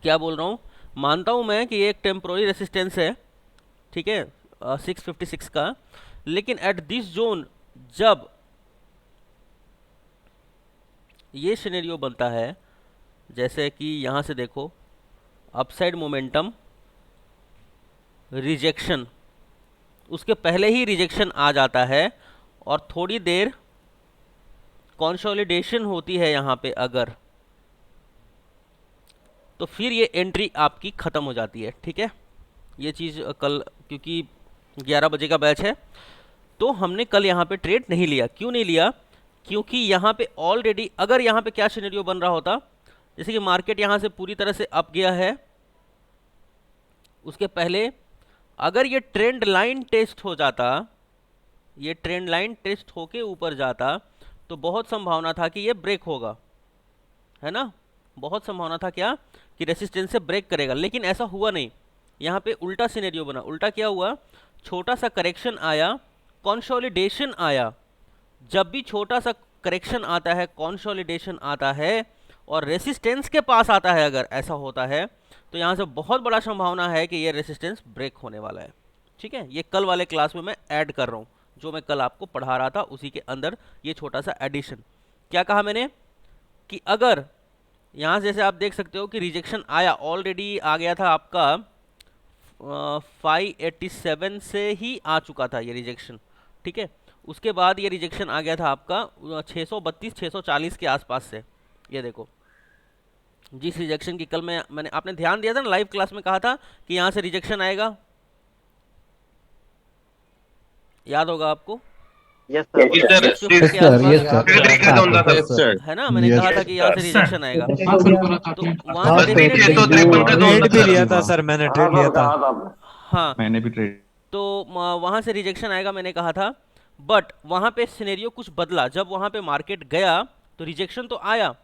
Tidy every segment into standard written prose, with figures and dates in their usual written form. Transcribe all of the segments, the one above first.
क्या बोल रहा हूँ, मानता हूँ मैं कि ये एक टेम्पोररी रेसिस्टेंस है, ठीक है, 656 का, लेकिन एट दिस जोन जब ये सिनेरियो बनता है, जैसे कि यहाँ से देखो अपसाइड मोमेंटम रिजेक्शन, उसके पहले ही रिजेक्शन आ जाता है और थोड़ी देर कंसोलिडेशन होती है यहाँ पे अगर, तो फिर ये एंट्री आपकी ख़त्म हो जाती है, ठीक है। ये चीज़ कल, क्योंकि 11 बजे का बैच है, तो हमने कल यहाँ पे ट्रेड नहीं लिया। क्यों नहीं लिया? क्योंकि यहाँ पे ऑलरेडी अगर यहाँ पे क्या सिनेरियो बन रहा होता, जैसे कि मार्केट यहाँ से पूरी तरह से अप गया है, उसके पहले अगर ये ट्रेंड लाइन टेस्ट हो जाता, ये ट्रेंड लाइन टेस्ट होके ऊपर जाता, तो बहुत संभावना था कि ये ब्रेक होगा, है ना। बहुत संभावना था क्या, कि रेसिस्टेंस से ब्रेक करेगा, लेकिन ऐसा हुआ नहीं। यहाँ पे उल्टा सिनेरियो बना। उल्टा क्या हुआ, छोटा सा करेक्शन आया, कंसोलिडेशन आया। जब भी छोटा सा करेक्शन आता है, कंसोलिडेशन आता है और रेसिस्टेंस के पास आता है, अगर ऐसा होता है, तो यहाँ से बहुत बड़ा संभावना है कि ये रेसिस्टेंस ब्रेक होने वाला है, ठीक है। ये कल वाले क्लास में मैं ऐड कर रहा हूँ, जो मैं कल आपको पढ़ा रहा था उसी के अंदर ये छोटा सा एडिशन। क्या कहा मैंने, कि अगर यहाँ जैसे आप देख सकते हो कि रिजेक्शन आया, ऑलरेडी आ गया था आपका 587 से ही आ चुका था ये रिजेक्शन, ठीक है। उसके बाद ये रिजेक्शन आ गया था आपका 632 640 के आसपास से। ये देखो जिस रिजेक्शन की कल मैंने आपने ध्यान दिया था ना, लाइव क्लास में कहा था कि यहाँ से रिजेक्शन आएगा, याद होगा आपको, यस सर, 650 के आसपास, है ना। मैंने कहा था कि यहाँ से रिजेक्शन आएगा, तो वहां से डेफिनेटली ट्रेड भी लिया था सर, मैंने ट्रेड लिया था। हाँ, मैंने भी ट्रेड। तो वहां से रिजेक्शन आएगा मैंने कहा था, बट वहां पे सिनेरियो कुछ बदला। जब वहां पे मार्केट गया तो रिजेक्शन तो आया,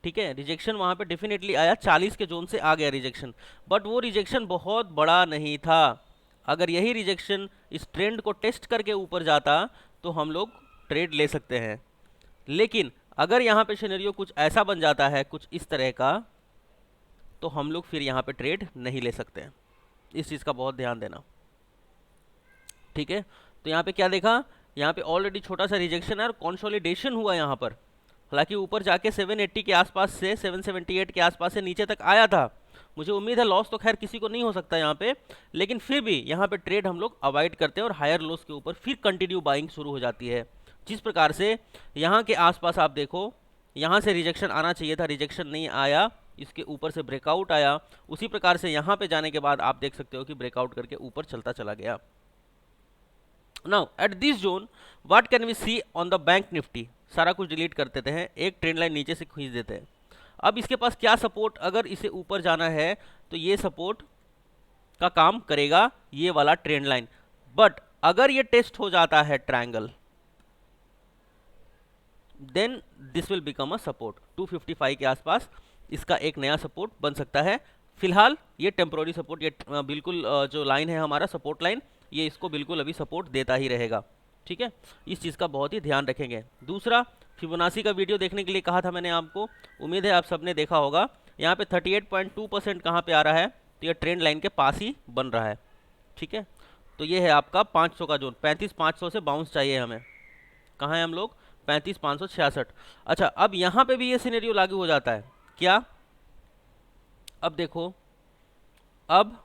ठीक है, रिजेक्शन वहां पे डेफिनेटली आया, 40 के जोन से आ गया रिजेक्शन, बट वो रिजेक्शन बहुत बड़ा नहीं था। अगर यही रिजेक्शन इस ट्रेंड को टेस्ट करके ऊपर जाता तो हम लोग ट्रेड ले सकते हैं, लेकिन अगर यहाँ पे सिनेरियो कुछ ऐसा बन जाता है, कुछ इस तरह का, तो हम लोग फिर यहाँ पे ट्रेड नहीं ले सकते हैं। इस चीज़ का बहुत ध्यान देना, ठीक है। तो यहाँ पे क्या देखा, यहाँ पे ऑलरेडी छोटा सा रिजेक्शन है और कंसोलिडेशन हुआ यहाँ पर। हालांकि ऊपर जाके 780 के आसपास से 778 के आसपास से नीचे तक आया था। मुझे उम्मीद है लॉस तो खैर किसी को नहीं हो सकता यहाँ पे, लेकिन फिर भी यहाँ पे ट्रेड हम लोग अवॉइड करते हैं और हायर लॉस के ऊपर फिर कंटिन्यू बाइंग शुरू हो जाती है। जिस प्रकार से यहाँ के आसपास आप देखो, यहाँ से रिजेक्शन आना चाहिए था, रिजेक्शन नहीं आया, इसके ऊपर से ब्रेकआउट आया। उसी प्रकार से यहाँ पे जाने के बाद आप देख सकते हो कि ब्रेकआउट करके ऊपर चलता चला गया। Now at this zone what can we see on the bank Nifty. सारा कुछ डिलीट कर देते हैं, एक ट्रेंड लाइन नीचे से खींच देते हैं। अब इसके पास क्या सपोर्ट, अगर इसे ऊपर जाना है तो ये सपोर्ट का काम करेगा, ये वाला ट्रेंड लाइन। बट अगर ये टेस्ट हो जाता है triangle, then this will become a support. 255 के आसपास इसका एक नया सपोर्ट बन सकता है। फिलहाल ये टेम्पोररी सपोर्ट, ये बिल्कुल जो लाइन है हमारा सपोर्ट लाइन, ये इसको बिल्कुल अभी सपोर्ट देता ही रहेगा, ठीक है। इस चीज़ का बहुत ही ध्यान रखेंगे। दूसरा, फिबोनाची का वीडियो देखने के लिए कहा था मैंने आपको, उम्मीद है आप सबने देखा होगा। यहाँ पे 38.2% कहाँ पे आ रहा है, तो ये ट्रेंड लाइन के पास ही बन रहा है, ठीक है। तो ये है आपका 500 का जोन, 35,500 से बाउंस चाहिए हमें। कहाँ है हम लोग, 35,566। अच्छा, अब यहाँ पे भी ये सिनेरियो लागू हो जाता है क्या, अब देखो, अब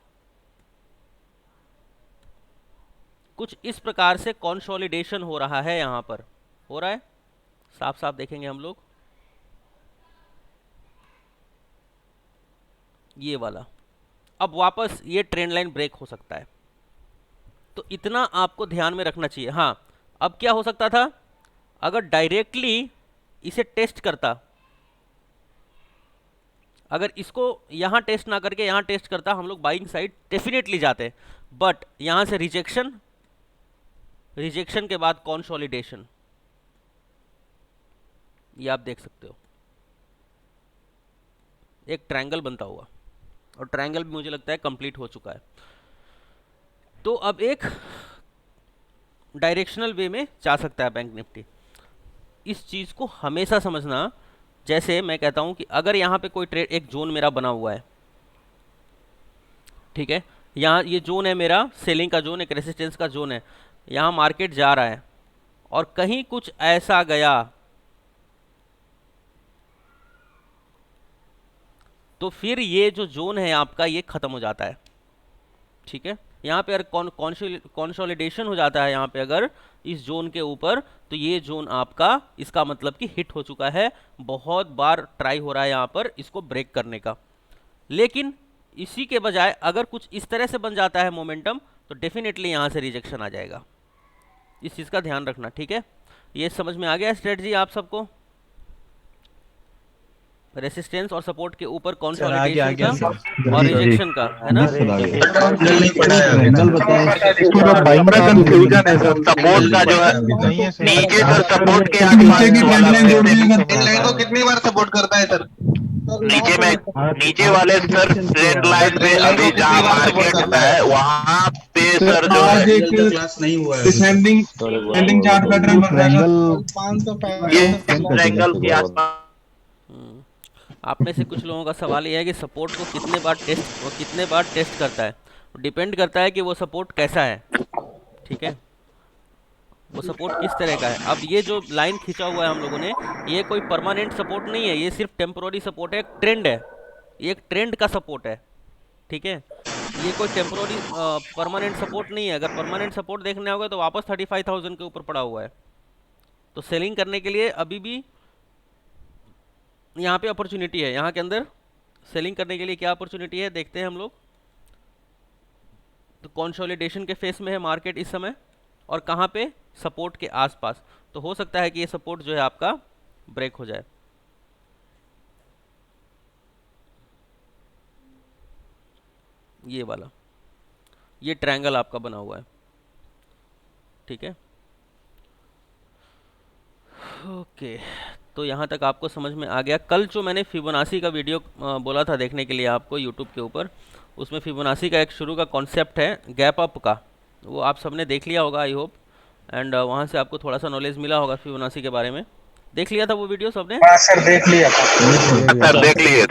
कुछ इस प्रकार से कंसोलिडेशन हो रहा है, यहाँ पर हो रहा है, साफ साफ देखेंगे हम लोग, ये वाला। अब वापस ये ट्रेंड लाइन ब्रेक हो सकता है, तो इतना आपको ध्यान में रखना चाहिए। हाँ, अब क्या हो सकता था, अगर डायरेक्टली इसे टेस्ट करता, अगर इसको यहाँ टेस्ट ना करके यहाँ टेस्ट करता, हम लोग बाइंग साइड डेफिनेटली जाते, बट यहाँ से रिजेक्शन, रिजेक्शन के बाद कंसोलिडेशन, ये आप देख सकते हो एक ट्रायंगल बनता हुआ, और ट्रायंगल भी मुझे लगता है कंप्लीट हो चुका है। तो अब एक डायरेक्शनल वे में जा सकता है बैंक निफ्टी। इस चीज़ को हमेशा समझना, जैसे मैं कहता हूं कि अगर यहाँ पे कोई ट्रेड, एक जोन मेरा बना हुआ है, ठीक है, यहाँ ये जोन है मेरा सेलिंग का जोन, एक रेसिस्टेंस का जोन है, यहाँ मार्केट जा रहा है और कहीं कुछ ऐसा गया तो फिर ये जो जोन है आपका ये खत्म हो जाता है। ठीक है, यहाँ पे अगर कॉन्सोलिडेशन हो जाता है यहाँ पे अगर इस जोन के ऊपर, तो ये जोन आपका इसका मतलब कि हिट हो चुका है, बहुत बार ट्राई हो रहा है यहाँ पर इसको ब्रेक करने का। लेकिन इसी के बजाय अगर कुछ इस तरह से बन जाता है मोमेंटम, तो डेफिनेटली यहाँ से रिजेक्शन आ जाएगा, इस चीज़ का ध्यान रखना। ठीक है, ये समझ में आ गया स्ट्रेटजी आप सबको? रेसिस्टेंस और सपोर्ट के ऊपर सर आ गया कंसोलिडेशन का सर। और रिजेक्शन का, है ना? बड़ा कंफ्यूजन है सर, सपोर्ट का जो है नीचे सर, सपोर्ट के आसपास लाइन को कितनी बार सपोर्ट करता है सर? नीचे में, नीचे वाले सर ट्रेंड लाइन पे अभी जहाँ मार्केट है वहाँ पे सर जो है क्लास नहीं हुआ है। डिसेंडिंग चार्ट पैटर्न बन रहा है। ये ट्रायंगल के आसपास। आप में से कुछ लोगों का सवाल ये है कि सपोर्ट को कितने बार टेस्ट करता है। डिपेंड करता है कि वो सपोर्ट कैसा है। ठीक है, वो सपोर्ट किस तरह का है। अब ये जो लाइन खींचा हुआ है हम लोगों ने, ये कोई परमानेंट सपोर्ट नहीं है, ये सिर्फ टेम्पोररी सपोर्ट है, एक ट्रेंड है, ये एक ट्रेंड का सपोर्ट है। ठीक है, ये कोई टेम्पोररी परमानेंट सपोर्ट नहीं है। अगर परमानेंट सपोर्ट देखने होगा तो वापस 35,000 के ऊपर पड़ा हुआ है, तो सेलिंग करने के लिए अभी भी यहाँ पे अपॉर्चुनिटी है। यहाँ के अंदर सेलिंग करने के लिए क्या अपॉर्चुनिटी है देखते हैं हम लोग। तो कंसोलिडेशन के फेस में है मार्केट इस समय, और कहाँ पे? सपोर्ट के आसपास। तो हो सकता है कि ये सपोर्ट जो है आपका ब्रेक हो जाए। ये वाला, ये ट्रायंगल आपका बना हुआ है। ठीक है, ओके, तो यहाँ तक आपको समझ में आ गया। कल जो मैंने फिबोनाची का वीडियो बोला था देखने के लिए आपको यूट्यूब के ऊपर, उसमें फिबोनाची का एक शुरू का कॉन्सेप्ट है गैप अप का, वो आप सबने देख लिया होगा आई होप, एंड वहाँ से आपको थोड़ा सा नॉलेज मिला होगा फिबोनाची के बारे में। देख लिया था वो वीडियो सबने? सर देख लिया सर देख लिए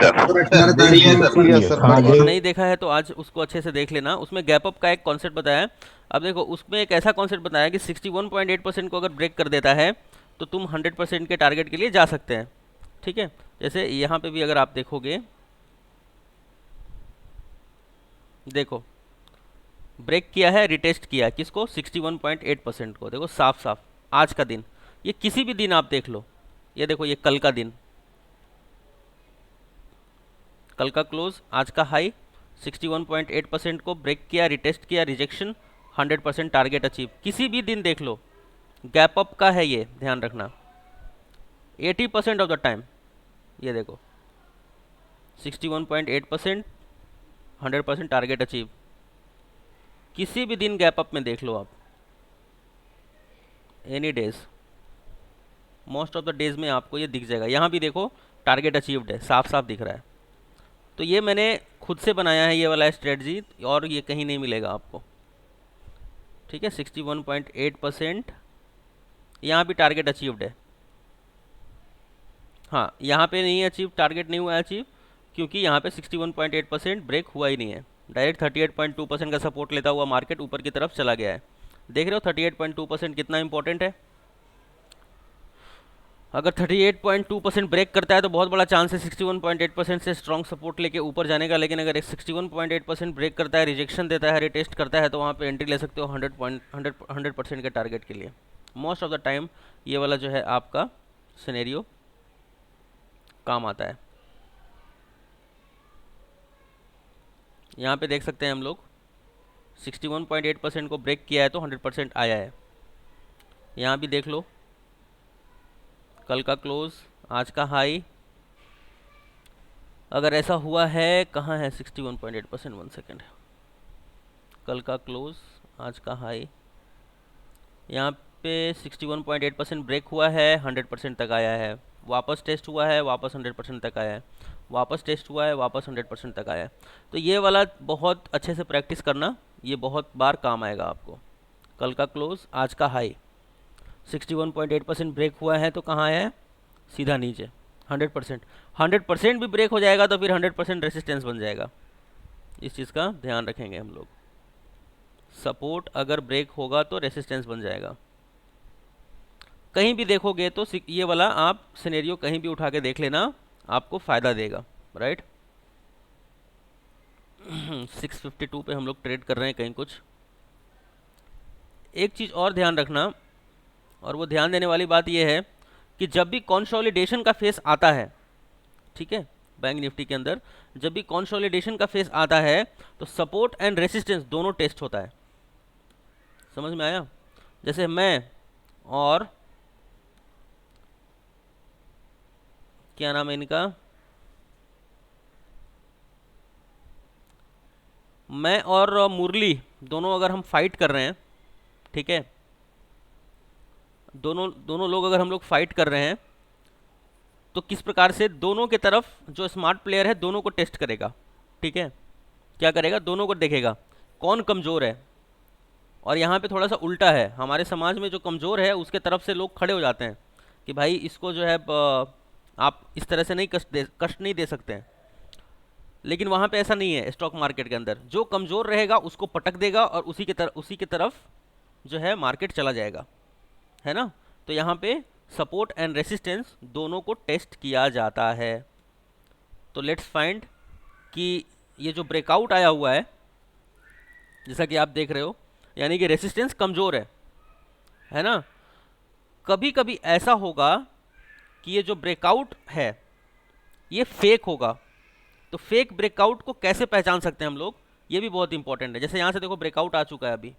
सर। और नहीं देखा है तो आज उसको अच्छे से देख लेना। उसमें गैप अप का एक कॉन्सेप्ट बताया है। अब देखो, उसमें एक ऐसा कॉन्सेप्ट बताया कि 61.8% को अगर ब्रेक कर देता है तो तुम 100% के टारगेट के लिए जा सकते हैं। ठीक है, जैसे यहाँ पे भी अगर आप देखोगे, देखो ब्रेक किया है, रिटेस्ट किया है, किसको? 61.8% को। देखो साफ साफ आज का दिन, ये किसी भी दिन आप देख लो, ये देखो ये कल का दिन, कल का क्लोज, आज का हाई, 61.8% को ब्रेक किया, रिटेस्ट किया, रिजेक्शन, 100% टारगेट अचीव। किसी भी दिन देख लो, गैप अप का है ये, ध्यान रखना। 80% ऑफ द टाइम ये देखो 61.8%, 100% टारगेट अचीव। किसी भी दिन गैप अप में देख लो आप, any days, most of the days में आपको ये दिख जाएगा। यहाँ भी देखो टारगेट अचीव्ड है, साफ साफ दिख रहा है। तो ये मैंने खुद से बनाया है ये वाला स्ट्रेटजी, और ये कहीं नहीं मिलेगा आपको। ठीक है, 61.8%, यहाँ भी टारगेट अचीव्ड है। हाँ, यहाँ पे नहीं अचीव, टारगेट नहीं हुआ है अचीव, क्योंकि यहाँ पे 61.8% ब्रेक हुआ ही नहीं है। डायरेक्ट 38.2% का सपोर्ट लेता हुआ मार्केट ऊपर की तरफ चला गया है। देख रहे हो 38.2% कितना इंपॉर्टेंट है। अगर 38.2% ब्रेक करता है तो बहुत बड़ा चांस है 61.8% से स्ट्रॉन्ग सपोर्ट लेके ऊपर जाने का। लेकिन अगर 61.8% ब्रेक करता है, रिजेक्शन देता है, रिटेस्ट करता है, तो वहाँ पे एंट्री ले सकते हो 100% के टारगेट के लिए। मोस्ट ऑफ द टाइम ये वाला जो है आपका सिनेरियो काम आता है। यहाँ पे देख सकते हैं हम लोग 61.8% को ब्रेक किया है तो 100% आया है। यहाँ भी देख लो, कल का क्लोज, आज का हाई, अगर ऐसा हुआ है, कहाँ है 61.8%, 1 सेकेंड, कल का क्लोज, आज का हाई, यहाँ पे 61.8% ब्रेक हुआ है, 100% तक आया है, वापस टेस्ट हुआ है, वापस 100% तक आया है, वापस टेस्ट हुआ है, वापस 100% तक आया है। तो ये वाला बहुत अच्छे से प्रैक्टिस करना, ये बहुत बार काम आएगा आपको। कल का क्लोज, आज का हाई, 61.8% ब्रेक हुआ है तो कहाँ है? सीधा नीचे 100%। 100% भी ब्रेक हो जाएगा तो फिर 100% रेसिस्टेंस बन जाएगा। इस चीज़ का ध्यान रखेंगे हम लोग। सपोर्ट अगर ब्रेक होगा तो रेसिस्टेंस बन जाएगा। कहीं भी देखोगे तो ये वाला आप सिनेरियो कहीं भी उठा के देख लेना, आपको फ़ायदा देगा, राइट। 652 पे हम लोग ट्रेड कर रहे हैं कहीं कुछ। एक चीज़ और ध्यान रखना, और वो ध्यान देने वाली बात ये है कि जब भी कंसोलिडेशन का फेस आता है, ठीक है, बैंक निफ्टी के अंदर जब भी कंसोलिडेशन का फेस आता है तो सपोर्ट एंड रेसिस्टेंस दोनों टेस्ट होता है। समझ में आया? जैसे मैं और क्या नाम है इनका, मैं और मुरली दोनों अगर हम फाइट कर रहे हैं, ठीक है, दोनों लोग अगर हम लोग फाइट कर रहे हैं तो किस प्रकार से दोनों के तरफ जो स्मार्ट प्लेयर है दोनों को टेस्ट करेगा, ठीक है, क्या करेगा, दोनों को देखेगा कौन कमज़ोर है। और यहाँ पे थोड़ा सा उल्टा है, हमारे समाज में जो कमज़ोर है उसके तरफ से लोग खड़े हो जाते हैं कि भाई इसको जो है आप इस तरह से नहीं कष्ट नहीं दे सकते हैं। लेकिन वहाँ पे ऐसा नहीं है, स्टॉक मार्केट के अंदर जो कमज़ोर रहेगा उसको पटक देगा और उसी की तरफ जो है मार्केट चला जाएगा, है ना। तो यहाँ पे सपोर्ट एंड रेसिस्टेंस दोनों को टेस्ट किया जाता है। तो लेट्स फाइंड कि ये जो ब्रेकआउट आया हुआ है, जैसा कि आप देख रहे हो, यानी कि रेसिस्टेंस कमज़ोर है ना। कभी कभी ऐसा होगा कि ये जो ब्रेकआउट है ये फेक होगा। तो फेक ब्रेकआउट को कैसे पहचान सकते हैं हम लोग, ये भी बहुत इंपॉर्टेंट है। जैसे यहाँ से देखो ब्रेकआउट आ चुका है, अभी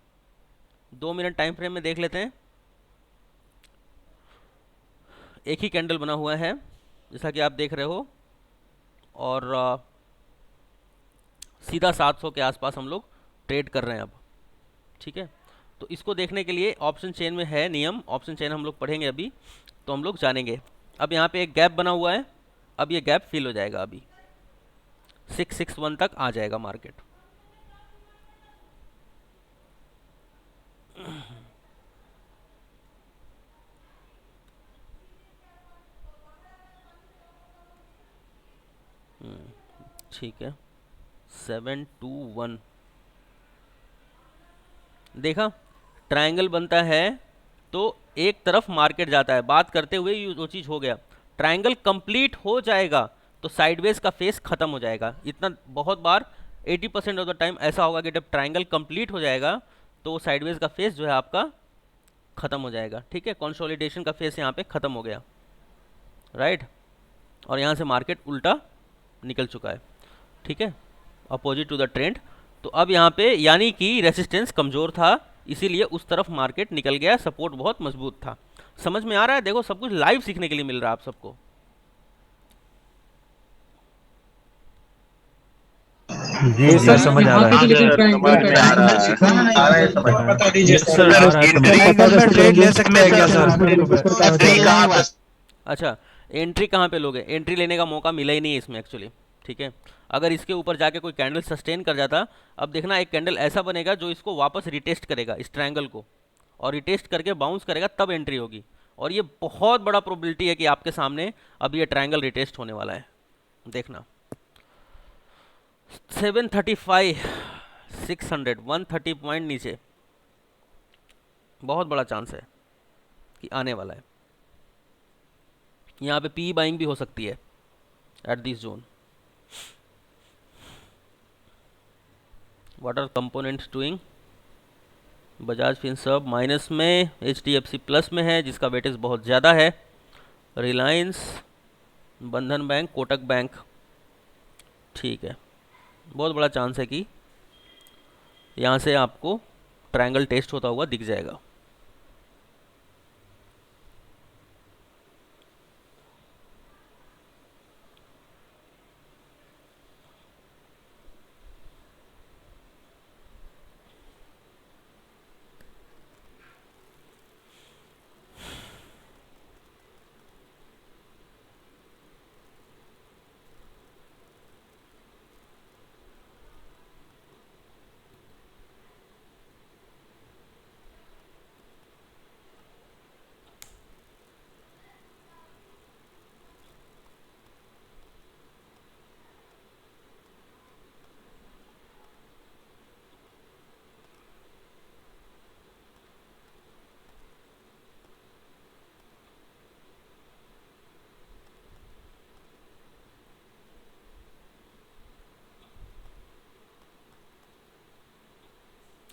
2 मिनट टाइम फ्रेम में देख लेते हैं, एक ही कैंडल बना हुआ है जैसा कि आप देख रहे हो, और सीधा 700 के आसपास हम लोग ट्रेड कर रहे हैं अब, ठीक है। तो इसको देखने के लिए ऑप्शन चेन में है नियम, ऑप्शन चेन हम लोग पढ़ेंगे अभी, तो हम लोग जानेंगे। अब यहाँ पे एक गैप बना हुआ है, अब ये गैप फिल हो जाएगा, अभी 661 तक आ जाएगा मार्केट। ठीक है, 721 देखा, ट्रायंगल बनता है तो एक तरफ मार्केट जाता है। बात करते हुए ये जो चीज़ हो गया, ट्रायंगल कंप्लीट हो जाएगा तो साइडवेज का फेस खत्म हो जाएगा। इतना बहुत बार 80% ऑफ द टाइम ऐसा होगा कि जब ट्रायंगल कंप्लीट हो जाएगा तो साइडवेज का फेस जो है आपका खत्म हो जाएगा, ठीक है। कंसोलिडेशन का फेस यहाँ पे खत्म हो गया, राइट, और यहाँ से मार्केट उल्टा निकल चुका है, ठीक है, अपोजिट टू द ट्रेंड। तो अब यहाँ पे यानी कि रेसिस्टेंस कमज़ोर था, इसीलिए उस तरफ मार्केट निकल गया, सपोर्ट बहुत मजबूत था। समझ में आ रहा है? देखो सब कुछ लाइव सीखने के लिए मिल रहा है आप सबको। जी सर, समझ आ रहा है। बता दीजिए यस सर, आ रहा है। एंट्री ट्रायंगल में ट्रेड ले सकते हैं क्या सर? एंट्री कहाँ पे? अच्छा, एंट्री कहाँ पे लोगे? एंट्री लेने का मौका मिला ही नहीं है इसमें एक्चुअली, ठीक है। अगर इसके ऊपर जाके कोई कैंडल सस्टेन कर जाता, अब देखना एक कैंडल ऐसा बनेगा जो इसको वापस रिटेस्ट करेगा, इस ट्रायंगल को, और रिटेस्ट करके बाउंस करेगा, तब एंट्री होगी। और ये बहुत बड़ा प्रोबेबिलिटी है कि आपके सामने अब ये ट्रायंगल रिटेस्ट होने वाला है, देखना। 735 600 130 पॉइंट नीचे, बहुत बड़ा चांस है कि आने वाला है। यहाँ पे पी बाइंग भी हो सकती है at this zone. What are components doing? Bajaj Finserv minus में, HDFC प्लस में है जिसका वेटेज बहुत ज़्यादा है, रिलायंस, बंधन बैंक, कोटक बैंक, ठीक है। बहुत बड़ा चांस है कि यहाँ से आपको ट्रायंगल टेस्ट होता हुआ दिख जाएगा।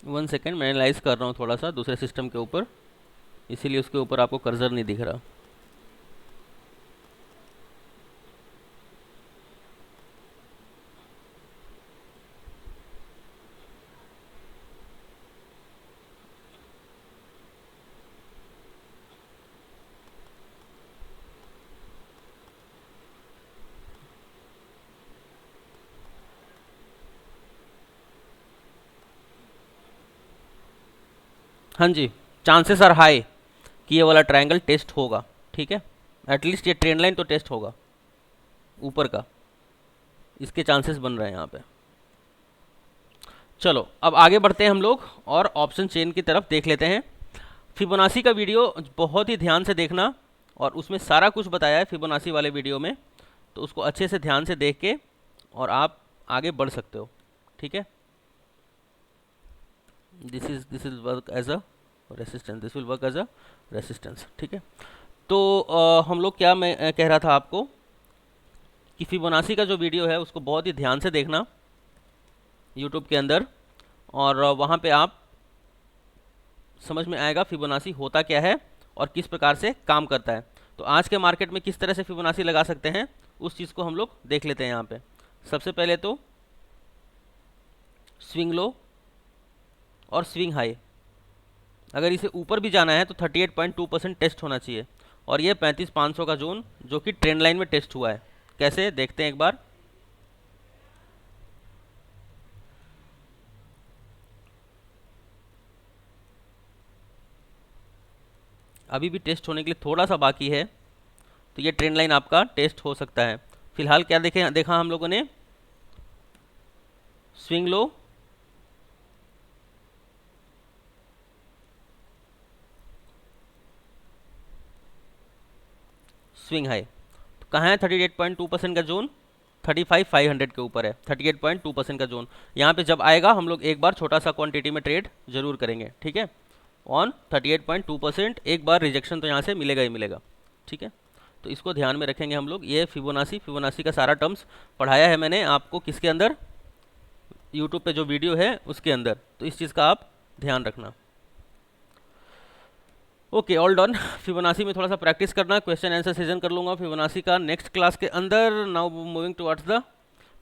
1 सेकेंड, मैं एनालाइज कर रहा हूँ थोड़ा सा दूसरे सिस्टम के ऊपर, इसीलिए उसके ऊपर आपको कर्सर नहीं दिख रहा। हाँ जी, चांसेस आर हाई कि ये वाला ट्रायंगल टेस्ट होगा, ठीक है। एटलीस्ट ये ट्रेंड लाइन तो टेस्ट होगा ऊपर का, इसके चांसेस बन रहे हैं यहाँ पे। चलो अब आगे बढ़ते हैं हम लोग और ऑप्शन चेन की तरफ देख लेते हैं। फिबोनाची का वीडियो बहुत ही ध्यान से देखना, और उसमें सारा कुछ बताया है फिबोनाची वाले वीडियो में, तो उसको अच्छे से ध्यान से देख के और आप आगे बढ़ सकते हो, ठीक है। This is work as a resistance, this will work as a resistance, ठीक है। तो हम लोग क्या, मैं कह रहा था आपको कि फिबोनाची का जो वीडियो है उसको बहुत ही ध्यान से देखना यूट्यूब के अंदर, और वहाँ पे आप समझ में आएगा फिबोनाची होता क्या है और किस प्रकार से काम करता है। तो आज के मार्केट में किस तरह से फिबोनाची लगा सकते हैं उस चीज़ को हम लोग देख लेते हैं यहाँ पे। सबसे पहले तो स्विंग लो और स्विंग हाई, अगर इसे ऊपर भी जाना है तो 38.2% टेस्ट होना चाहिए, और ये 35,500 का जोन जो कि ट्रेंड लाइन में टेस्ट हुआ है। कैसे देखते हैं एक बार। अभी भी टेस्ट होने के लिए थोड़ा सा बाकी है, तो ये ट्रेंड लाइन आपका टेस्ट हो सकता है। फिलहाल क्या देखा हम लोगों ने, स्विंग लो, स्विंग हाई। तो कहाँ है 38.2% का जोन, 35,500 के ऊपर है 38.2% का जोन। यहाँ पे जब आएगा हम लोग एक बार छोटा सा क्वांटिटी में ट्रेड जरूर करेंगे, ठीक है। ऑन 38.2% एक बार रिजेक्शन तो यहाँ से मिलेगा ही मिलेगा, ठीक है। तो इसको ध्यान में रखेंगे हम लोग। ये फिबोनाची का सारा टर्म्स पढ़ाया है मैंने आपको किसके अंदर, यूट्यूब पे जो वीडियो है उसके अंदर, तो इस चीज़ का आप ध्यान रखना। Okay, all done. फिबोनाची में थोड़ा सा प्रैक्टिस करना, क्वेश्चन आंसर सीजन कर लूँगा फिबोनाची का नेक्स्ट क्लास के अंदर। नाउ मूविंग टुवर्ड्स द,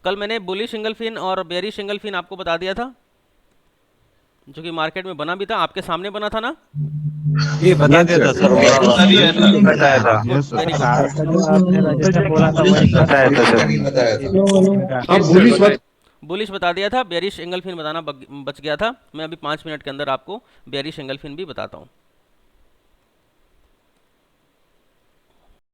कल मैंने बुलिश एंगलफिन और बेयरिश एंगलफिन आपको बता दिया था, जो कि मार्केट में बना भी था, आपके सामने बना था ना। ये बता दिया था सर, बताया था। बुलिश बता दिया था, बेयरिश एंगलफिन बताना बच गया था। मैं अभी 5 मिनट के अंदर आपको बेयरिश एंगलफिन भी बताता हूँ।